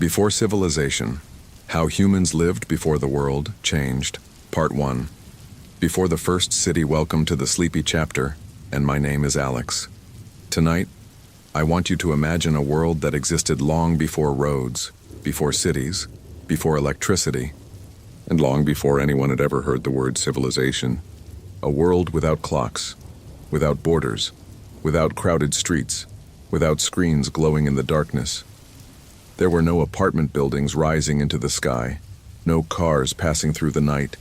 Before Civilization, How Humans Lived Before the World Changed, Part 1. Before the first city, welcome to the sleepy chapter, and my name is Alex. Tonight, I want you to imagine a world that existed long before roads, before cities, before electricity, and long before anyone had ever heard the word civilization. A world without clocks, without borders, without crowded streets, without screens glowing in the darkness. There were no apartment buildings rising into the sky, no cars passing through the night,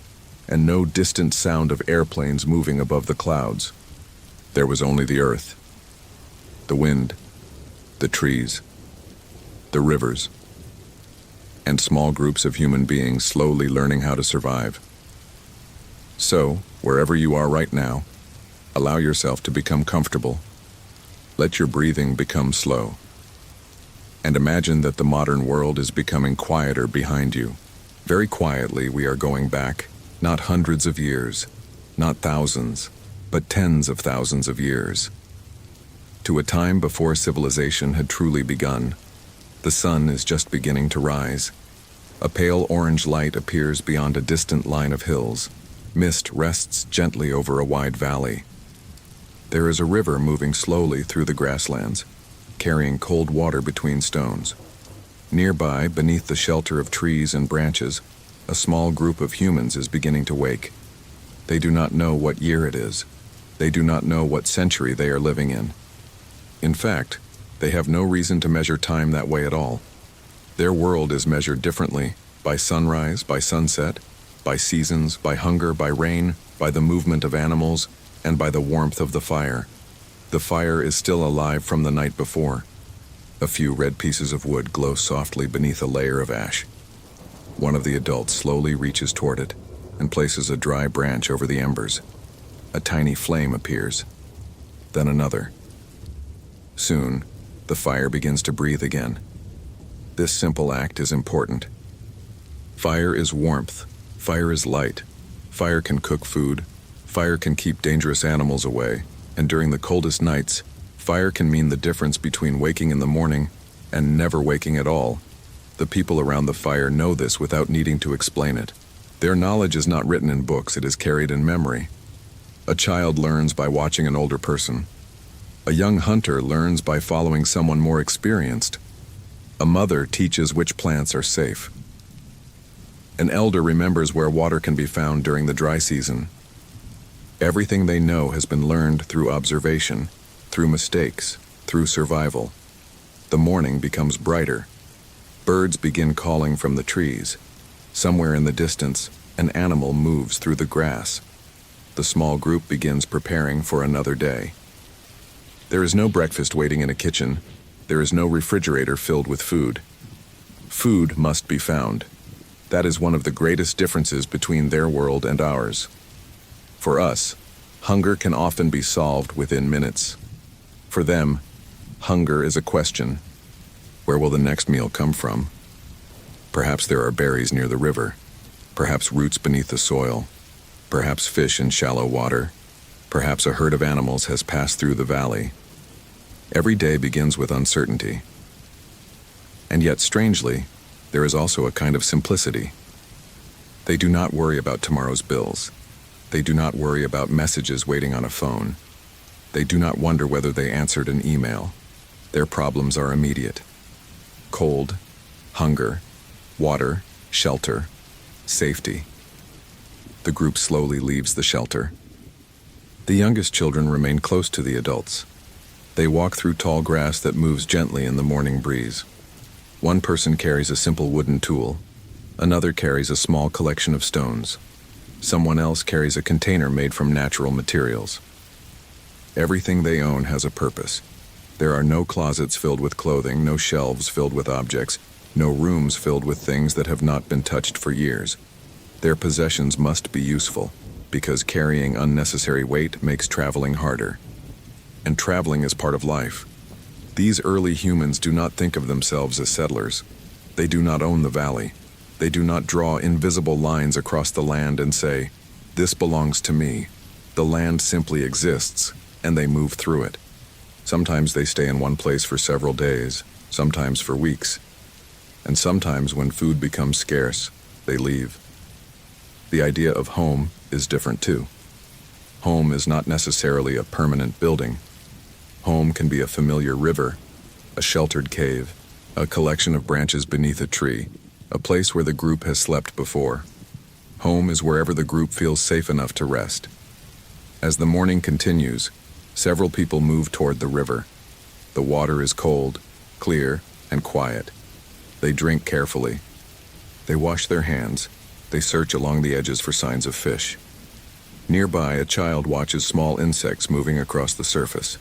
and no distant sound of airplanes moving above the clouds. There was only the earth, the wind, the trees, the rivers, and small groups of human beings slowly learning how to survive. So, wherever you are right now, allow yourself to become comfortable. Let your breathing become slow. And imagine that the modern world is becoming quieter behind you. Very quietly, we are going back, not hundreds of years, not thousands, but tens of thousands of years, to a time before civilization had truly begun. The sun is just beginning to rise. A pale orange light appears beyond a distant line of hills. Mist rests gently over a wide valley. There is a river moving slowly through the grasslands, carrying cold water between stones. Nearby, beneath the shelter of trees and branches, a small group of humans is beginning to wake. They do not know what year it is. They do not know what century they are living in. In fact, they have no reason to measure time that way at all. Their world is measured differently, by sunrise, by sunset, by seasons, by hunger, by rain, by the movement of animals, and by the warmth of the fire. The fire is still alive from the night before. A few red pieces of wood glow softly beneath a layer of ash. One of the adults slowly reaches toward it and places a dry branch over the embers. A tiny flame appears, then another. Soon, the fire begins to breathe again. This simple act is important. Fire is warmth. Fire is light. Fire can cook food. Fire can keep dangerous animals away. And during the coldest nights, fire can mean the difference between waking in the morning and never waking at all. The people around the fire know this without needing to explain it. Their knowledge is not written in books, it is carried in memory. A child learns by watching an older person. A young hunter learns by following someone more experienced. A mother teaches which plants are safe. An elder remembers where water can be found during the dry season. Everything they know has been learned through observation, through mistakes, through survival. The morning becomes brighter. Birds begin calling from the trees. Somewhere in the distance, an animal moves through the grass. The small group begins preparing for another day. There is no breakfast waiting in a kitchen. There is no refrigerator filled with food. Food must be found. That is one of the greatest differences between their world and ours. For us, hunger can often be solved within minutes. For them, hunger is a question. Where will the next meal come from? Perhaps there are berries near the river. Perhaps roots beneath the soil. Perhaps fish in shallow water. Perhaps a herd of animals has passed through the valley. Every day begins with uncertainty. And yet, strangely, there is also a kind of simplicity. They do not worry about tomorrow's bills. They do not worry about messages waiting on a phone. They do not wonder whether they answered an email. Their problems are immediate. Cold, hunger, water, shelter, safety. The group slowly leaves the shelter. The youngest children remain close to the adults. They walk through tall grass that moves gently in the morning breeze. One person carries a simple wooden tool. Another carries a small collection of stones. Someone else carries a container made from natural materials. Everything they own has a purpose. There are no closets filled with clothing, no shelves filled with objects, no rooms filled with things that have not been touched for years. Their possessions must be useful, because carrying unnecessary weight makes traveling harder. And traveling is part of life. These early humans do not think of themselves as settlers. They do not own the valley. They do not draw invisible lines across the land and say, "This belongs to me." The land simply exists, and they move through it. Sometimes they stay in one place for several days, sometimes for weeks. And sometimes when food becomes scarce, they leave. The idea of home is different too. Home is not necessarily a permanent building. Home can be a familiar river, a sheltered cave, a collection of branches beneath a tree, a place where the group has slept before. Home is wherever the group feels safe enough to rest. As the morning continues, several people move toward the river. The water is cold, clear, and quiet. They drink carefully. They wash their hands. They search along the edges for signs of fish. Nearby, a child watches small insects moving across the surface.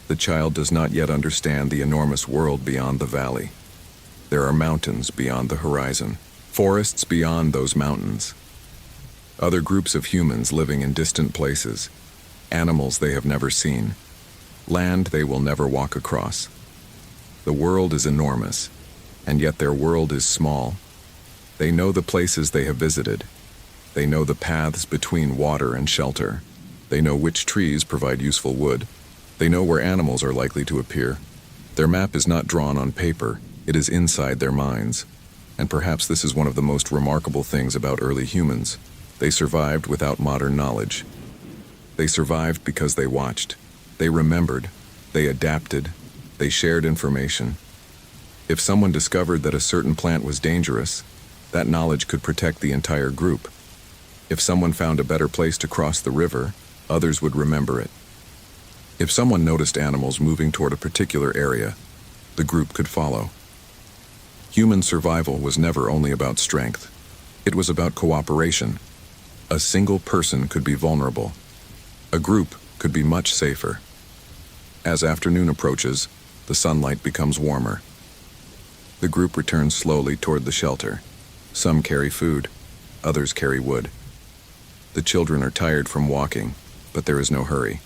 The child does not yet understand the enormous world beyond the valley. There are mountains beyond the horizon, forests beyond those mountains. Other groups of humans living in distant places, animals they have never seen, land they will never walk across. The world is enormous, and yet their world is small. They know the places they have visited. They know the paths between water and shelter. They know which trees provide useful wood. They know where animals are likely to appear. Their map is not drawn on paper, it is inside their minds. And perhaps this is one of the most remarkable things about early humans. They survived without modern knowledge. They survived because they watched. They remembered. They adapted. They shared information. If someone discovered that a certain plant was dangerous, that knowledge could protect the entire group. If someone found a better place to cross the river, others would remember it. If someone noticed animals moving toward a particular area, the group could follow. Human survival was never only about strength. It was about cooperation. A single person could be vulnerable. A group could be much safer. As afternoon approaches, the sunlight becomes warmer. The group returns slowly toward the shelter. Some carry food, others carry wood. The children are tired from walking, but there is no hurry.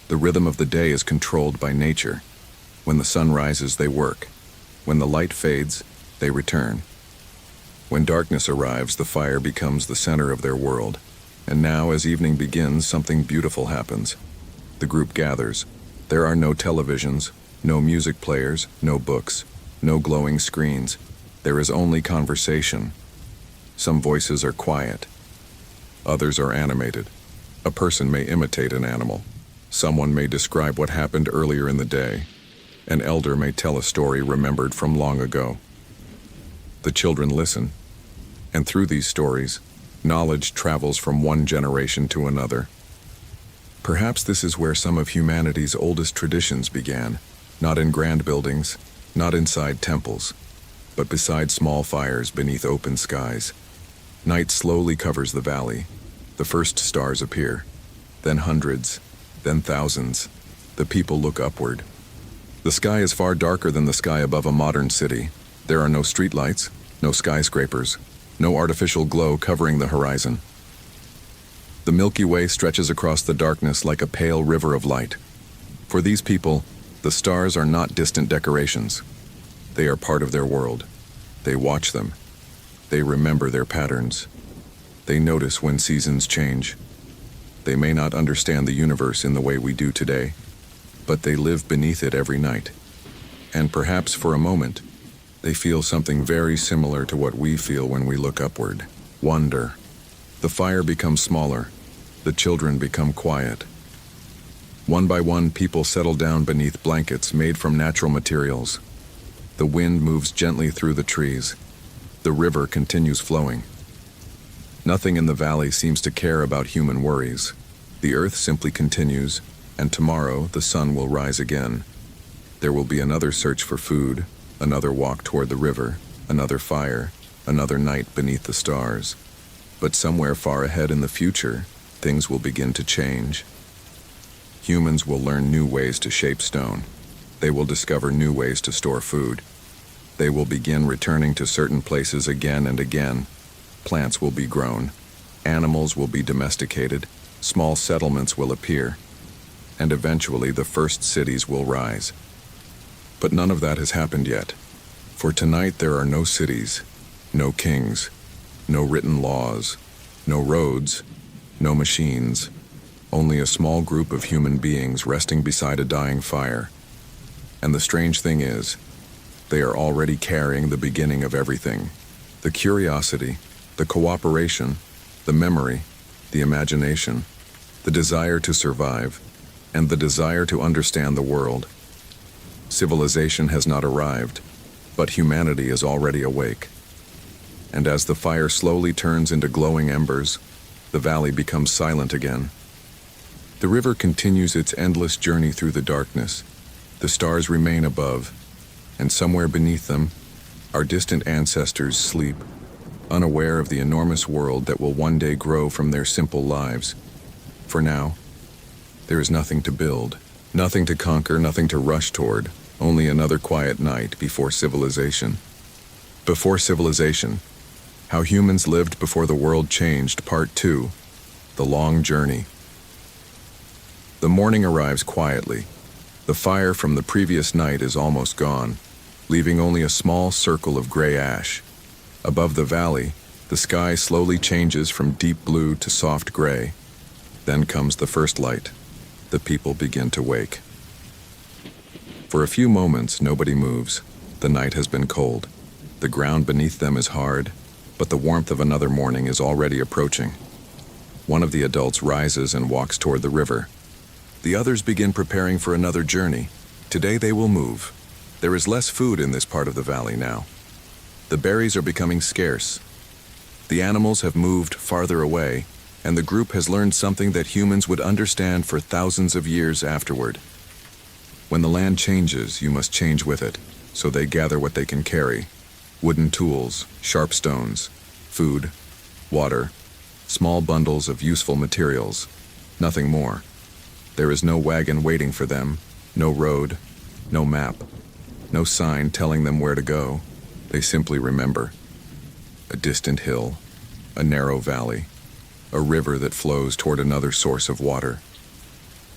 The rhythm of the day is controlled by nature. When the sun rises, they work. When the light fades, they return. When darkness arrives, the fire becomes the center of their world. And now, as evening begins, something beautiful happens. The group gathers. There are no televisions, no music players, no books, no glowing screens. There is only conversation. Some voices are quiet. Others are animated. A person may imitate an animal. Someone may describe what happened earlier in the day. An elder may tell a story remembered from long ago. The children listen, and through these stories, knowledge travels from one generation to another. Perhaps this is where some of humanity's oldest traditions began, not in grand buildings, not inside temples, but beside small fires beneath open skies. Night slowly covers the valley. The first stars appear, then hundreds, then thousands. The people look upward. The sky is far darker than the sky above a modern city. There are no streetlights, no skyscrapers, no artificial glow covering the horizon. The Milky Way stretches across the darkness like a pale river of light. For these people, the stars are not distant decorations. They are part of their world. They watch them. They remember their patterns. They notice when seasons change. They may not understand the universe in the way we do today, but they live beneath it every night. And perhaps for a moment, they feel something very similar to what we feel when we look upward. Wonder. The fire becomes smaller. The children become quiet. One by one, people settle down beneath blankets made from natural materials. The wind moves gently through the trees. The river continues flowing. Nothing in the valley seems to care about human worries. The earth simply continues, and tomorrow the sun will rise again. There will be another search for food, another walk toward the river, another fire, another night beneath the stars. But somewhere far ahead in the future, things will begin to change. Humans will learn new ways to shape stone. They will discover new ways to store food. They will begin returning to certain places again and again. Plants will be grown. Animals will be domesticated. Small settlements will appear. And eventually the first cities will rise. But none of that has happened yet. For tonight there are no cities, no kings, no written laws, no roads, no machines, only a small group of human beings resting beside a dying fire. And the strange thing is, They are already carrying the beginning of everything. The curiosity, the cooperation, the memory, the imagination, the desire to survive, and the desire to understand the world. Civilization has not arrived, but humanity is already awake. And as the fire slowly turns into glowing embers, the valley becomes silent again. The river continues its endless journey through the darkness. The stars remain above, and somewhere beneath them, our distant ancestors sleep, unaware of the enormous world that will one day grow from their simple lives. For now, there is nothing to build, nothing to conquer, nothing to rush toward, only another quiet night before civilization. Before civilization, how humans lived before the world changed, Part 2, The Long Journey. The morning arrives quietly. The fire from the previous night is almost gone, leaving only a small circle of gray ash. Above the valley, the sky slowly changes from deep blue to soft gray. Then comes the first light. The people begin to wake. For a few moments, nobody moves. The night has been cold. The ground beneath them is hard, but the warmth of another morning is already approaching. One of the adults rises and walks toward the river. The others begin preparing for another journey. Today they will move. There is less food in this part of the valley now. The berries are becoming scarce. The animals have moved farther away, and the group has learned something that humans would understand for thousands of years afterward. When the land changes, you must change with it, so they gather what they can carry: wooden tools, sharp stones, food, water, small bundles of useful materials, nothing more. There is no wagon waiting for them, no road, no map, no sign telling them where to go. They simply remember. A distant hill, a narrow valley, a river that flows toward another source of water.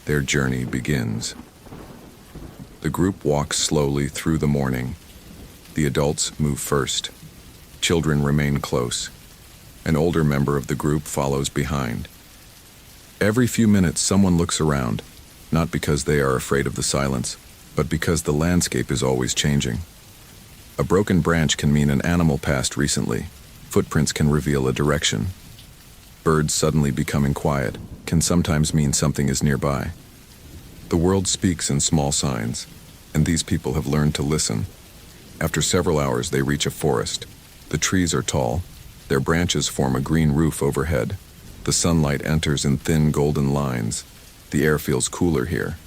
Their journey begins. The group walks slowly through the morning. The adults move first. Children remain close. An older member of the group follows behind. Every few minutes, someone looks around, not because they are afraid of the silence, but because the landscape is always changing. A broken branch can mean an animal passed recently. Footprints can reveal a direction. Birds suddenly becoming quiet can sometimes mean something is nearby. The world speaks in small signs, and these people have learned to listen. After several hours, they reach a forest. The trees are tall. Their branches form a green roof overhead. The sunlight enters in thin golden lines. The air feels cooler here.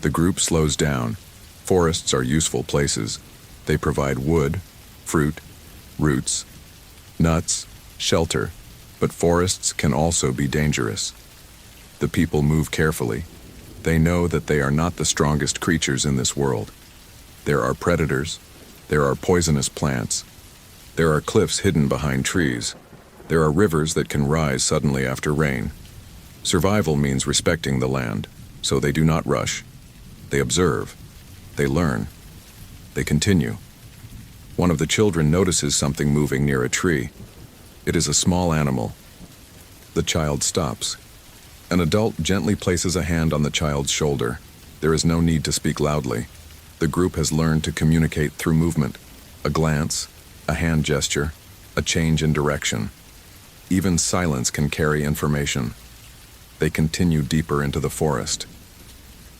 The group slows down. Forests are useful places. They provide wood, fruit, roots, nuts, shelter, but forests can also be dangerous. The people move carefully. They know that they are not the strongest creatures in this world. There are predators. There are poisonous plants. There are cliffs hidden behind trees. There are rivers that can rise suddenly after rain. Survival means respecting the land, so they do not rush. They observe. They learn. They continue. One of the children notices something moving near a tree. It is a small animal. The child stops. An adult gently places a hand on the child's shoulder. There is no need to speak loudly. The group has learned to communicate through movement. A glance, a hand gesture, a change in direction. Even silence can carry information. They continue deeper into the forest.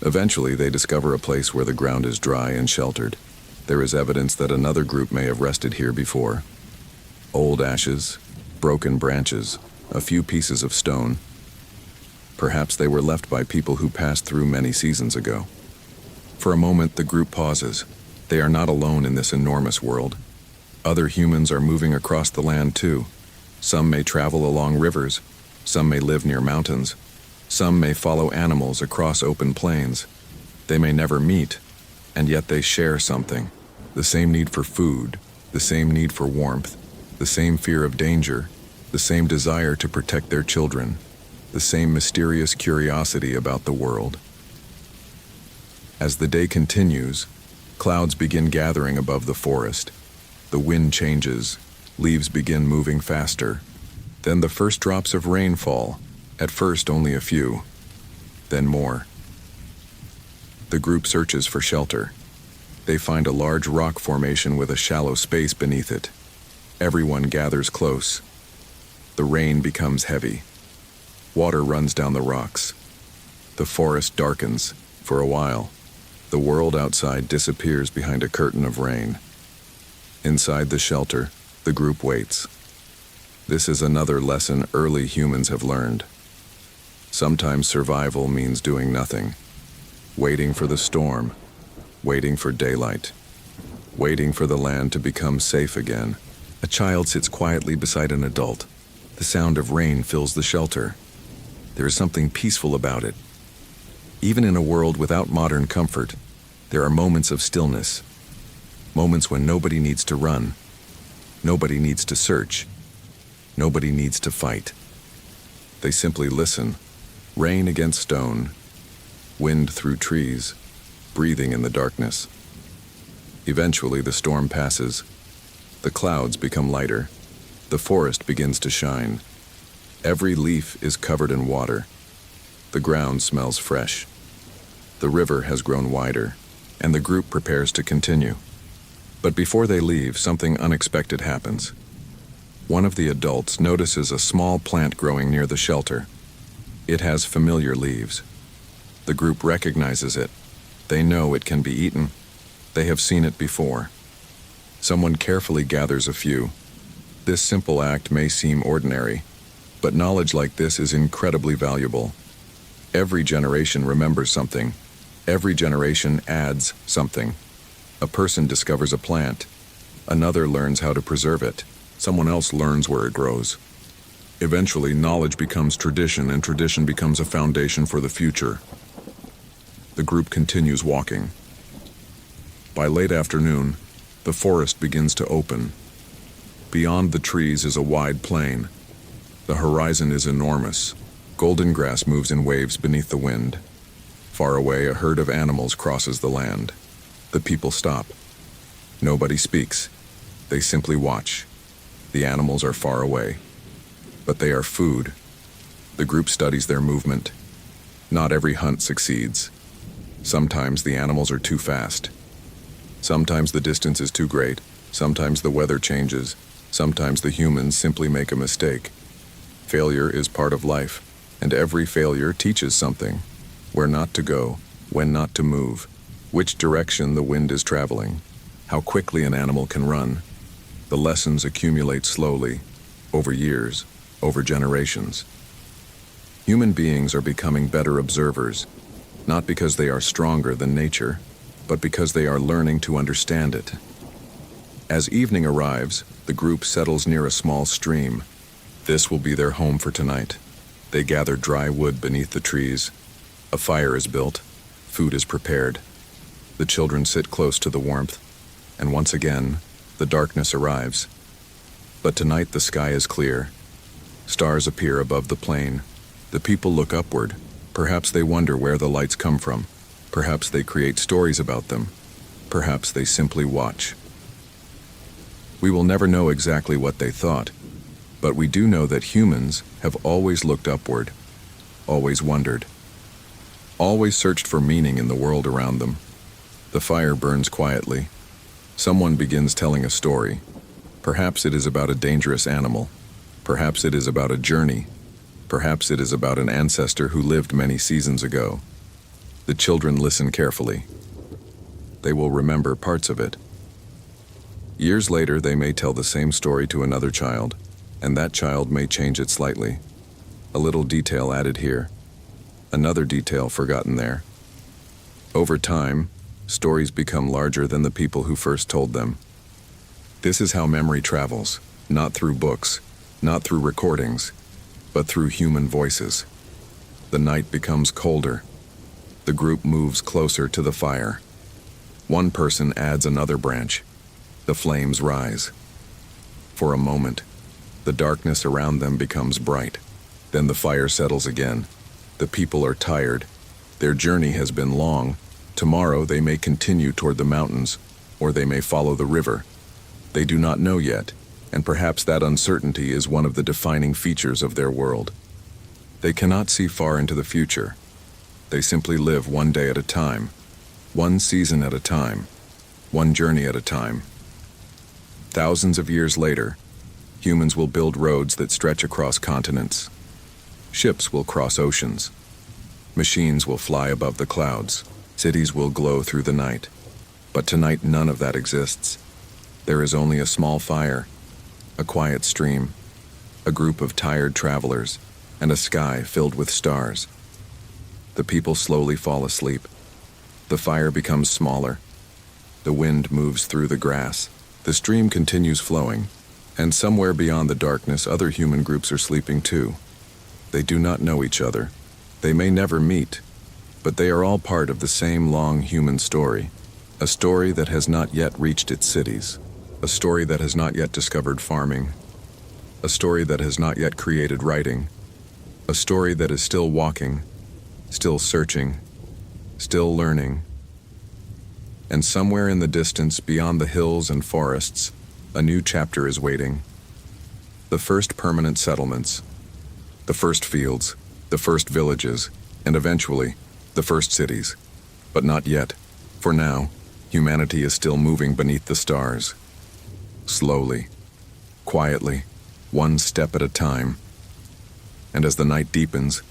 Eventually, they discover a place where the ground is dry and sheltered. There is evidence that another group may have rested here before. Old ashes, broken branches, a few pieces of stone. Perhaps they were left by people who passed through many seasons ago. For a moment, the group pauses. They are not alone in this enormous world. Other humans are moving across the land too. Some may travel along rivers. Some may live near mountains. Some may follow animals across open plains. They may never meet, and yet they share something. The same need for food, the same need for warmth, the same fear of danger, the same desire to protect their children, the same mysterious curiosity about the world. As the day continues, clouds begin gathering above the forest. The wind changes, leaves begin moving faster. Then the first drops of rain fall, at first only a few, then more. The group searches for shelter. They find a large rock formation with a shallow space beneath it. Everyone gathers close. The rain becomes heavy. Water runs down the rocks. The forest darkens for a while. The world outside disappears behind a curtain of rain. Inside the shelter, the group waits. This is another lesson early humans have learned. Sometimes survival means doing nothing. Waiting for the storm. Waiting for daylight. Waiting for the land to become safe again. A child sits quietly beside an adult. The sound of rain fills the shelter. There is something peaceful about it. Even in a world without modern comfort, there are moments of stillness. Moments when nobody needs to run. Nobody needs to search. Nobody needs to fight. They simply listen. Rain against stone. Wind through trees. Breathing in the darkness. Eventually the storm passes. The clouds become lighter. The forest begins to shine. Every leaf is covered in water. The ground smells fresh. The river has grown wider, and the group prepares to continue. But before they leave, something unexpected happens. One of the adults notices a small plant growing near the shelter. It has familiar leaves. The group recognizes it. They know it can be eaten. They have seen it before. Someone carefully gathers a few. This simple act may seem ordinary, but knowledge like this is incredibly valuable. Every generation remembers something. Every generation adds something. A person discovers a plant. Another learns how to preserve it. Someone else learns where it grows. Eventually, knowledge becomes tradition, and tradition becomes a foundation for the future. The group continues walking. By late afternoon, the forest begins to open. Beyond the trees is a wide plain. The horizon is enormous. Golden grass moves in waves beneath the wind. Far away, a herd of animals crosses the land. The people stop. Nobody speaks. They simply watch. The animals are far away. But they are food. The group studies their movement. Not every hunt succeeds. Sometimes the animals are too fast. Sometimes the distance is too great. Sometimes the weather changes. Sometimes the humans simply make a mistake. Failure is part of life, and every failure teaches something. Where not to go, when not to move, which direction the wind is traveling, how quickly an animal can run. The lessons accumulate slowly, over years, over generations. Human beings are becoming better observers, not because they are stronger than nature, but because they are learning to understand it. As evening arrives, the group settles near a small stream. This will be their home for tonight. They gather dry wood beneath the trees. A fire is built. Food is prepared. The children sit close to the warmth, and once again, the darkness arrives. But tonight the sky is clear. Stars appear above the plain. The people look upward. Perhaps they wonder where the lights come from. Perhaps they create stories about them. Perhaps they simply watch. We will never know exactly what they thought, but we do know that humans have always looked upward, always wondered, always searched for meaning in the world around them. The fire burns quietly. Someone begins telling a story. Perhaps it is about a dangerous animal. Perhaps it is about a journey. Perhaps it is about an ancestor who lived many seasons ago. The children listen carefully. They will remember parts of it. Years later, they may tell the same story to another child, and that child may change it slightly. A little detail added here, another detail forgotten there. Over time, stories become larger than the people who first told them. This is how memory travels, not through books, not through recordings, but through human voices. The night becomes colder. The group moves closer to the fire. One person adds another branch. The flames rise. For a moment, the darkness around them becomes bright. Then the fire settles again. The people are tired. Their journey has been long. Tomorrow they may continue toward the mountains, or they may follow the river. They do not know yet, and perhaps that uncertainty is one of the defining features of their world. They cannot see far into the future. They simply live one day at a time, one season at a time. one journey at a time. Thousands of years later, humans will build roads that stretch across continents. Ships will cross oceans. Machines will fly above the clouds. Cities will glow through the night. But tonight, none of that exists. There is only a small fire, a quiet stream, a group of tired travelers, and a sky filled with stars. The people slowly fall asleep. The fire becomes smaller. The wind moves through the grass. The stream continues flowing, and somewhere beyond the darkness, other human groups are sleeping too. They do not know each other. They may never meet, but they are all part of the same long human story, a story that has not yet reached its cities, a story that has not yet discovered farming, a story that has not yet created writing, a story that is still walking, still searching, still learning. And somewhere in the distance, beyond the hills and forests, a new chapter is waiting. The first permanent settlements, the first fields, the first villages, and eventually, the first cities. But not yet. For now, humanity is still moving beneath the stars. Slowly, quietly, one step at a time. And as the night deepens,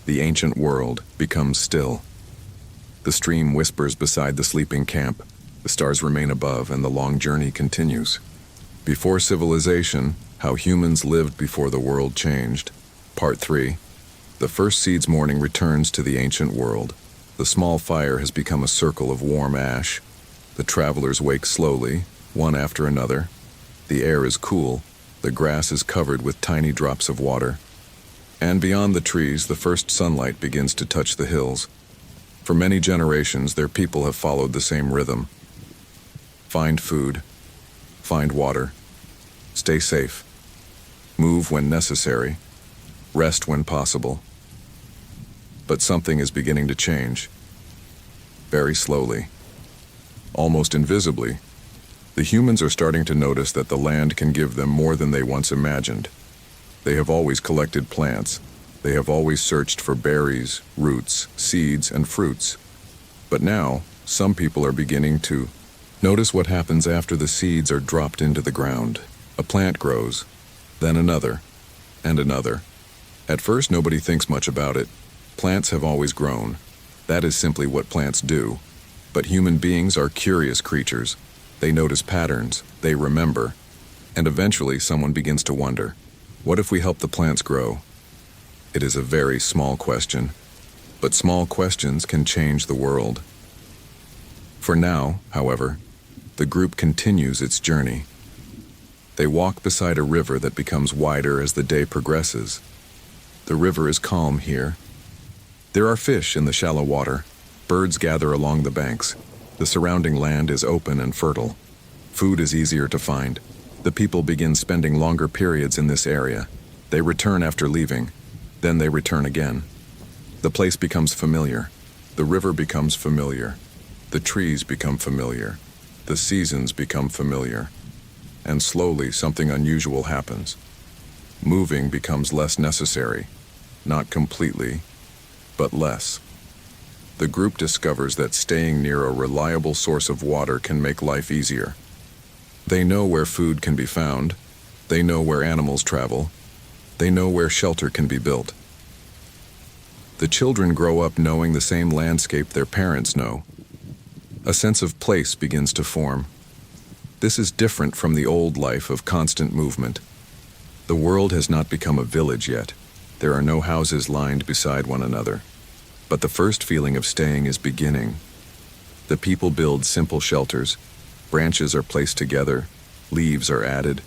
the ancient world becomes still. The stream whispers beside the sleeping camp. The stars remain above, and the long journey continues. Before civilization, how humans lived before the world changed. Part 3. The first seed's morning returns to the ancient world. The small fire has become a circle of warm ash. The travelers wake slowly, one after another. The air is cool. The grass is covered with tiny drops of water. And beyond the trees, the first sunlight begins to touch the hills. For many generations, their people have followed the same rhythm. Find food. Find water. Stay safe. Move when necessary. Rest when possible. But something is beginning to change. Very slowly. Almost invisibly. The humans are starting to notice that the land can give them more than they once imagined. They have always collected plants. They have always searched for berries, roots, seeds, and fruits. But now, some people are beginning to notice what happens after the seeds are dropped into the ground. A plant grows, then another, and another. At first, nobody thinks much about it. Plants have always grown. That is simply what plants do. But human beings are curious creatures. They notice patterns, they remember, and eventually someone begins to wonder, what if we help the plants grow? It is a very small question, but small questions can change the world. For now, however, the group continues its journey. They walk beside a river that becomes wider as the day progresses. The river is calm here. There are fish in the shallow water. Birds gather along the banks. The surrounding land is open and fertile. Food is easier to find. The people begin spending longer periods in this area. They return after leaving. Then they return again. The place becomes familiar. The river becomes familiar. The trees become familiar. The seasons become familiar. And slowly something unusual happens. Moving becomes less necessary. Not completely, but less. The group discovers that staying near a reliable source of water can make life easier. They know where food can be found. They know where animals travel. They know where shelter can be built. The children grow up knowing the same landscape their parents know. A sense of place begins to form. This is different from the old life of constant movement. The world has not become a village yet. There are no houses lined beside one another. But the first feeling of staying is beginning. The people build simple shelters. Branches are placed together. Leaves are added.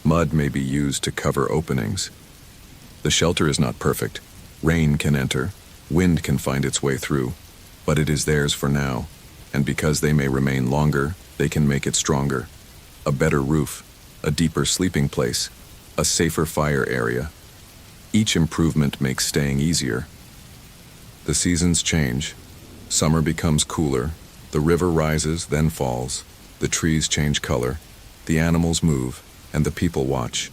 Mud may be used to cover openings. The shelter is not perfect. Rain can enter. Wind can find its way through. But it is theirs for now. And because they may remain longer, they can make it stronger. A better roof. A deeper sleeping place. A safer fire area. Each improvement makes staying easier. The seasons change. Summer becomes cooler. The river rises, then falls. The trees change color. The animals move, and the people watch.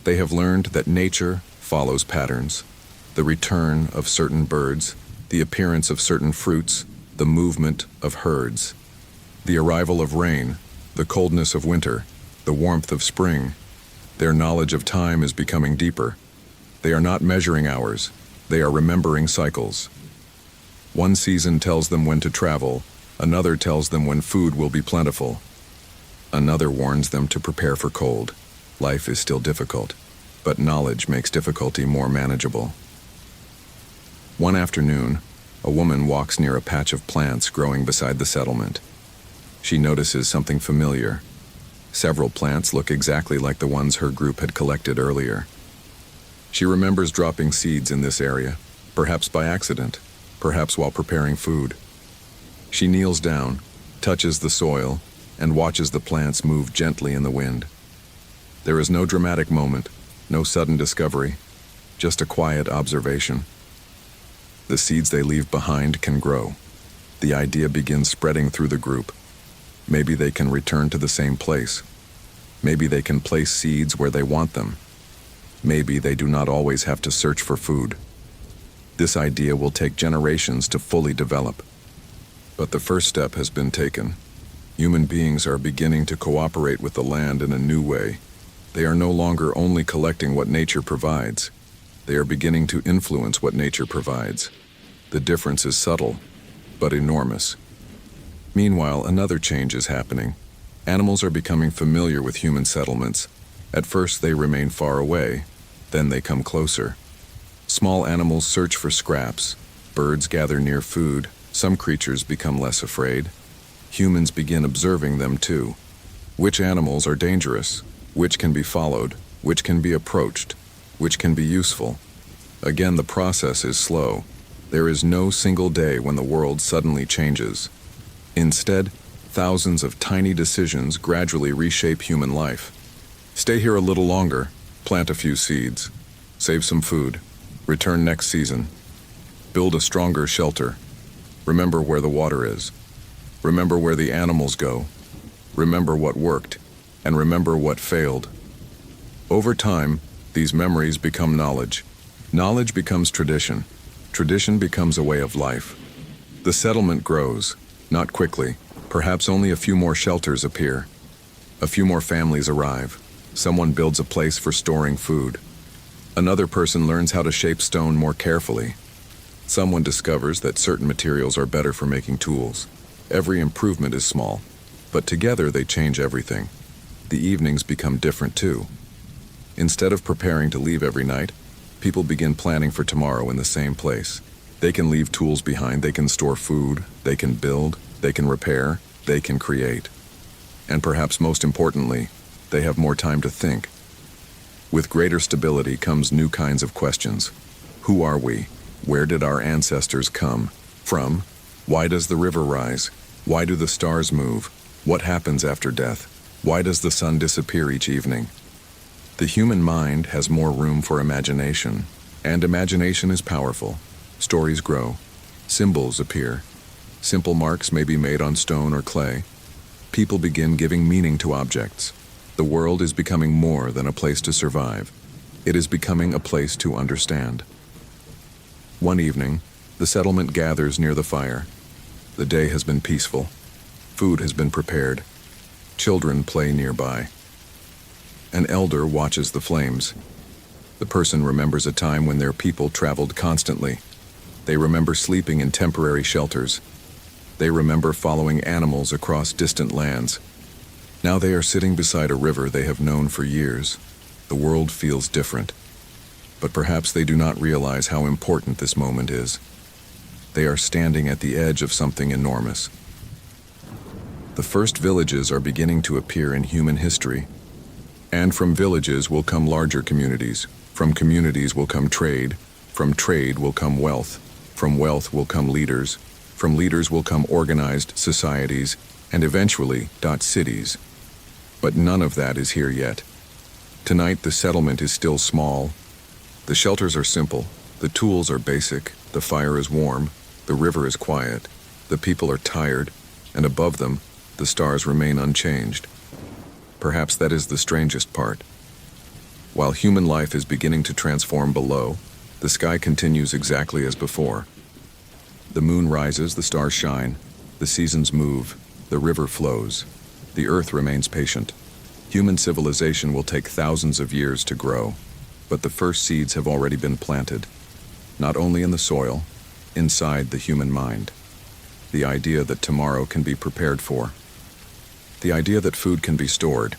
They have learned that nature follows patterns. The return of certain birds, the appearance of certain fruits, the movement of herds. The arrival of rain, the coldness of winter, the warmth of spring. Their knowledge of time is becoming deeper. They are not measuring hours, they are remembering cycles. One season tells them when to travel, another tells them when food will be plentiful. Another warns them to prepare for cold. Life is still difficult, but knowledge makes difficulty more manageable. One afternoon, a woman walks near a patch of plants growing beside the settlement. She notices something familiar. Several plants look exactly like the ones her group had collected earlier. She remembers dropping seeds in this area, perhaps by accident, perhaps while preparing food. She kneels down, touches the soil, and watches the plants move gently in the wind. There is no dramatic moment, no sudden discovery, just a quiet observation. The seeds they leave behind can grow. The idea begins spreading through the group. Maybe they can return to the same place. Maybe they can place seeds where they want them. Maybe they do not always have to search for food. This idea will take generations to fully develop. But the first step has been taken. Human beings are beginning to cooperate with the land in a new way. They are no longer only collecting what nature provides. They are beginning to influence what nature provides. The difference is subtle, but enormous. Meanwhile, another change is happening. Animals are becoming familiar with human settlements. At first they remain far away, then they come closer. Small animals search for scraps. Birds gather near food. Some creatures become less afraid. Humans begin observing them too. Which animals are dangerous? Which can be followed? Which can be approached? Which can be useful? Again, the process is slow. There is no single day when the world suddenly changes. Instead, thousands of tiny decisions gradually reshape human life. Stay here a little longer, plant a few seeds, save some food, return next season, build a stronger shelter, remember where the water is, remember where the animals go, remember what worked, and remember what failed. Over time, these memories become knowledge. Knowledge becomes tradition. Tradition becomes a way of life. The settlement grows, not quickly. Perhaps only a few more shelters appear. A few more families arrive. Someone builds a place for storing food. Another person learns how to shape stone more carefully. Someone discovers that certain materials are better for making tools. Every improvement is small, but together they change everything. The evenings become different too. Instead of preparing to leave every night, people begin planning for tomorrow in the same place. They can leave tools behind, they can store food, they can build, they can repair, they can create. And perhaps most importantly, they have more time to think. With greater stability comes new kinds of questions. Who are we? Where did our ancestors come from? Why does the river rise? Why do the stars move? What happens after death? Why does the sun disappear each evening? The human mind has more room for imagination, and imagination is powerful. Stories grow. Symbols appear. Simple marks may be made on stone or clay. People begin giving meaning to objects. The world is becoming more than a place to survive. It is becoming a place to understand. One evening, the settlement gathers near the fire. The day has been peaceful. Food has been prepared. Children play nearby. An elder watches the flames. The person remembers a time when their people traveled constantly. They remember sleeping in temporary shelters. They remember following animals across distant lands. Now they are sitting beside a river they have known for years. The world feels different. But perhaps they do not realize how important this moment is. They are standing at the edge of something enormous. The first villages are beginning to appear in human history. And from villages will come larger communities. From communities will come trade. From trade will come wealth. From wealth will come leaders. From leaders will come organized societies, and eventually, cities. But none of that is here yet. Tonight, the settlement is still small. The shelters are simple. The tools are basic. The fire is warm. The river is quiet. The people are tired. And above them, the stars remain unchanged. Perhaps that is the strangest part. While human life is beginning to transform below, the sky continues exactly as before. The moon rises, the stars shine, the seasons move, The river flows. The earth remains patient. Human civilization will take thousands of years to grow, but the first seeds have already been planted, not only in the soil, inside the human mind. The idea that tomorrow can be prepared for. The idea that food can be stored.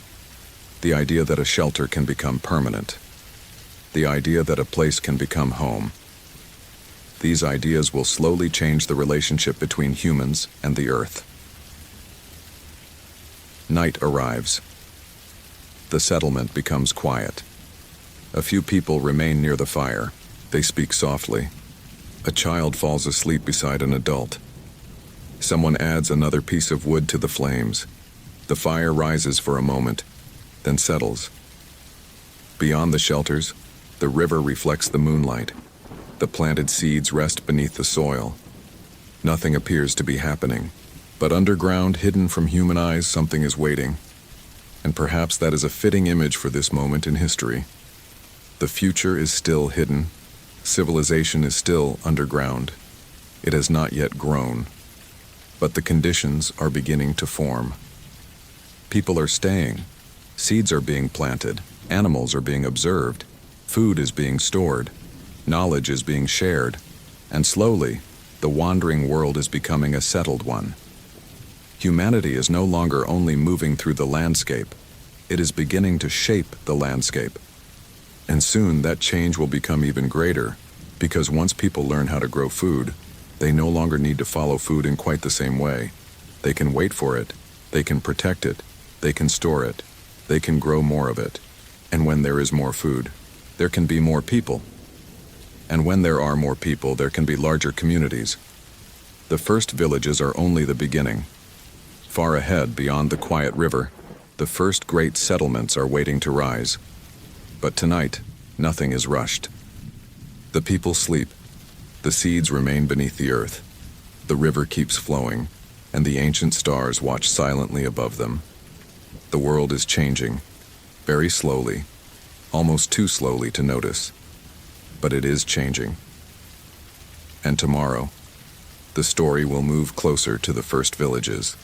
The idea that a shelter can become permanent. The idea that a place can become home. These ideas will slowly change the relationship between humans and the earth. Night arrives. The settlement becomes quiet. A few people remain near the fire. They speak softly. A child falls asleep beside an adult. Someone adds another piece of wood to the flames. The fire rises for a moment, then settles. Beyond the shelters, the river reflects the moonlight. The planted seeds rest beneath the soil. Nothing appears to be happening, but underground, hidden from human eyes, something is waiting. And perhaps that is a fitting image for this moment in history. The future is still hidden. Civilization is still underground. It has not yet grown. But the conditions are beginning to form. People are staying. Seeds are being planted. Animals are being observed. Food is being stored. Knowledge is being shared. And slowly, the wandering world is becoming a settled one. Humanity is no longer only moving through the landscape. It is beginning to shape the landscape. And soon that change will become even greater, because once people learn how to grow food, they no longer need to follow food in quite the same way. They can wait for it, they can protect it, they can store it, they can grow more of it. And when there is more food, there can be more people. And when there are more people, there can be larger communities. The first villages are only the beginning. Far ahead, beyond the quiet river, the first great settlements are waiting to rise. But tonight, nothing is rushed. The people sleep. The seeds remain beneath the earth. The river keeps flowing, and the ancient stars watch silently above them. The world is changing, very slowly, almost too slowly to notice. But it is changing. And tomorrow, the story will move closer to the first villages.